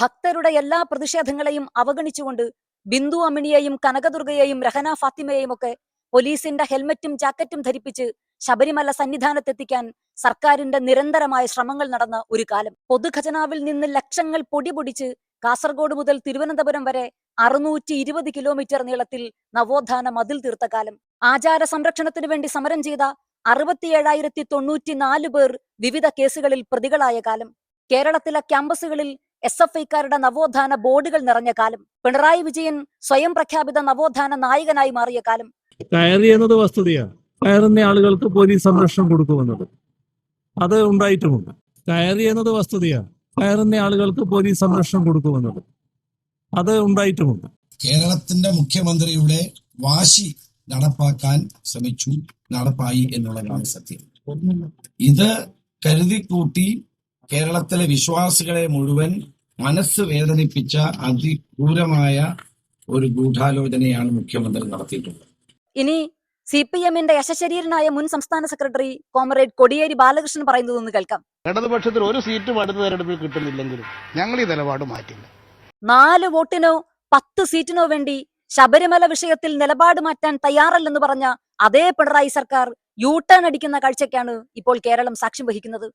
ഭക്തരുടെ എല്ലാ പ്രതിഷേധങ്ങളെയും അവഗണിച്ചുകൊണ്ട് ബിന്ദു അമ്മിണിയെയും കനകദുർഗയെയും രഹന ഫാത്തിമയെയും ഒക്കെ പോലീസിന്റെ ഹെൽമറ്റും ജാക്കറ്റും ധരിപ്പിച്ച് ശബരിമല സന്നിധാനത്തെത്തിക്കാൻ സർക്കാരിന്റെ നിരന്തരമായ ശ്രമങ്ങൾ നടന്ന ഒരു കാലം. പൊതുഖജനാവിൽ നിന്ന് ലക്ഷങ്ങൾ പൊടിപൊടിച്ച് കാസർഗോഡ് മുതൽ തിരുവനന്തപുരം വരെ 620 കിലോമീറ്റർ നീളത്തിൽ നവോത്ഥാന മതിൽ തീർത്ത കാലം. ആചാര സംരക്ഷണത്തിനു വേണ്ടി സമരം ചെയ്ത 67,094 പേർ വിവിധ കേസുകളിൽ പ്രതികളായ കാലം. കേരളത്തിലെ ക്യാമ്പസുകളിൽ SFIക്കാരുടെ നവോത്ഥാന ബോർഡുകൾ നിറഞ്ഞ കാലം. പിണറായി വിജയൻ സ്വയം പ്രഖ്യാപിത നവോത്ഥാന നായകനായി മാറിയ കാലം. കയറി എന്നത് വസ്തുതയാണ്. കയറുന്ന ആളുകൾക്ക് പോലീസ് സംരക്ഷണം കൊടുക്കുമെന്നത് അത് ഉണ്ടായിട്ടുമുണ്ട്. കയറി എന്നത് വസ്തുതയാണ്. കയറുന്ന ആളുകൾക്ക് പോലീസ് സംരക്ഷണം കൊടുക്കുമെന്നത് അത് ഉണ്ടായിട്ടുമുണ്ട്. കേരളത്തിന്റെ മുഖ്യമന്ത്രിയുടെ വാശി നടപ്പാക്കാൻ ശ്രമിച്ചു, നടപ്പായി എന്നുള്ളതാണ് സത്യം. ഇത് കരുതിക്കൂട്ടി കേരളത്തിലെ വിശ്വാസികളെ മുഴുവൻ മനസ്സ് വേദനിപ്പിച്ച അതിക്രൂരമായ ഒരു ഗൂഢാലോചനയാണ് മുഖ്യമന്ത്രി നടത്തിയിട്ടുള്ളത്. ഇനി CPM-ന്റെ യശശരീരനായ മുൻ സംസ്ഥാന സെക്രട്ടറി കോമ്രേഡ് കോടിയേരി ബാലകൃഷ്ണൻ പറയുന്നതൊന്ന് കേൾക്കാം. ഇടതുപക്ഷത്തിന് ഒരു സീറ്റും അടുത്ത തെരഞ്ഞെടുപ്പിൽ കിട്ടുന്നില്ലെങ്കിലും ഞങ്ങൾ ഈ നിലപാട് മാറ്റില്ല. 4 വോട്ടിനോ 10 സീറ്റിനോ വേണ്ടി ശബരിമല വിഷയത്തിൽ നിലപാട് മാറ്റാൻ തയ്യാറല്ലെന്ന് പറഞ്ഞ അതേ പിണറായി സർക്കാർ യു ടേൺ അടിക്കുന്ന കാഴ്ചയ്ക്കാണ് ഇപ്പോൾ കേരളം സാക്ഷ്യം വഹിക്കുന്നത്.